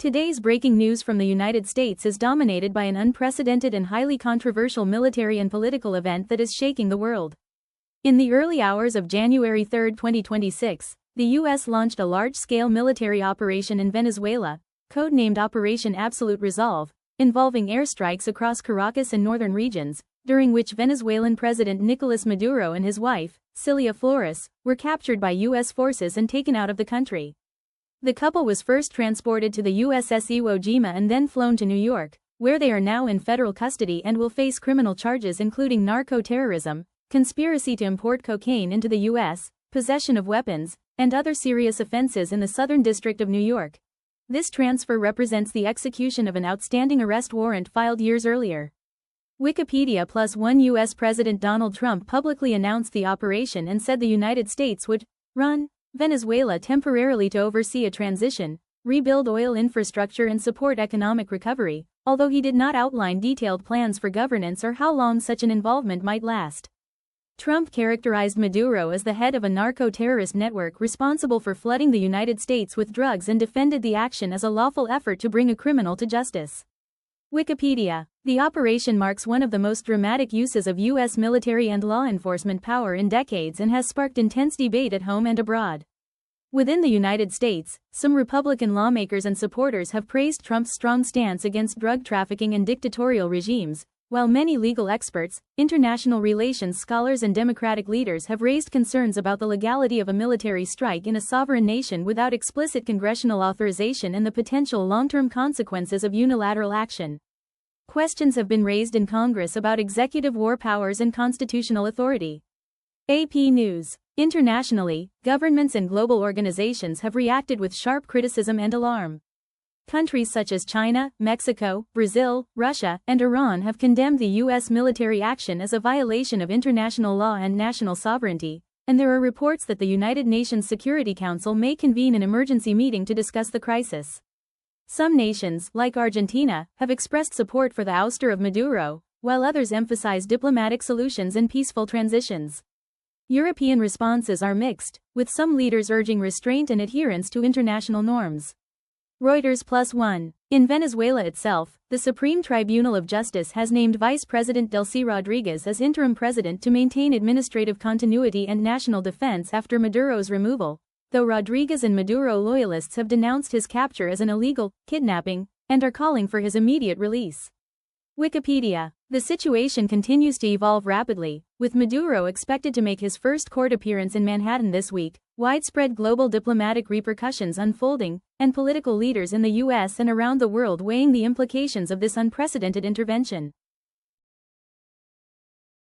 Today's breaking news from the United States is dominated by an unprecedented and highly controversial military and political event that is shaking the world. In the early hours of January 3, 2026, the U.S. launched a large-scale military operation in Venezuela, codenamed Operation Absolute Resolve, involving airstrikes across Caracas and northern regions, during which Venezuelan President Nicolás Maduro and his wife, Cilia Flores, were captured by U.S. forces and taken out of the country. The couple was first transported to the USS Iwo Jima and then flown to New York, where they are now in federal custody and will face criminal charges including narco-terrorism, conspiracy to import cocaine into the U.S., possession of weapons, and other serious offenses in the Southern District of New York. This transfer represents the execution of an outstanding arrest warrant filed years earlier. Wikipedia +1 U.S. President Donald Trump publicly announced the operation and said the United States would run Venezuela temporarily to oversee a transition, rebuild oil infrastructure and support economic recovery, although he did not outline detailed plans for governance or how long such an involvement might last. Trump characterized Maduro as the head of a narco-terrorist network responsible for flooding the United States with drugs and defended the action as a lawful effort to bring a criminal to justice. Wikipedia. The operation marks one of the most dramatic uses of U.S. military and law enforcement power in decades and has sparked intense debate at home and abroad. Within the United States, some Republican lawmakers and supporters have praised Trump's strong stance against drug trafficking and dictatorial regimes, while many legal experts, international relations scholars and Democratic leaders have raised concerns about the legality of a military strike in a sovereign nation without explicit congressional authorization and the potential long-term consequences of unilateral action. Questions have been raised in Congress about executive war powers and constitutional authority. AP News. Internationally, governments and global organizations have reacted with sharp criticism and alarm. Countries such as China, Mexico, Brazil, Russia, and Iran have condemned the U.S. military action as a violation of international law and national sovereignty, and there are reports that the United Nations Security Council may convene an emergency meeting to discuss the crisis. Some nations, like Argentina, have expressed support for the ouster of Maduro, while others emphasize diplomatic solutions and peaceful transitions. European responses are mixed, with some leaders urging restraint and adherence to international norms. Reuters +1. In Venezuela itself, the Supreme Tribunal of Justice has named Vice President Delcy Rodriguez as interim president to maintain administrative continuity and national defense after Maduro's removal, though Rodriguez and Maduro loyalists have denounced his capture as an illegal kidnapping and are calling for his immediate release. Wikipedia. The situation continues to evolve rapidly, with Maduro expected to make his first court appearance in Manhattan this week, widespread global diplomatic repercussions unfolding, and political leaders in the U.S. and around the world weighing the implications of this unprecedented intervention.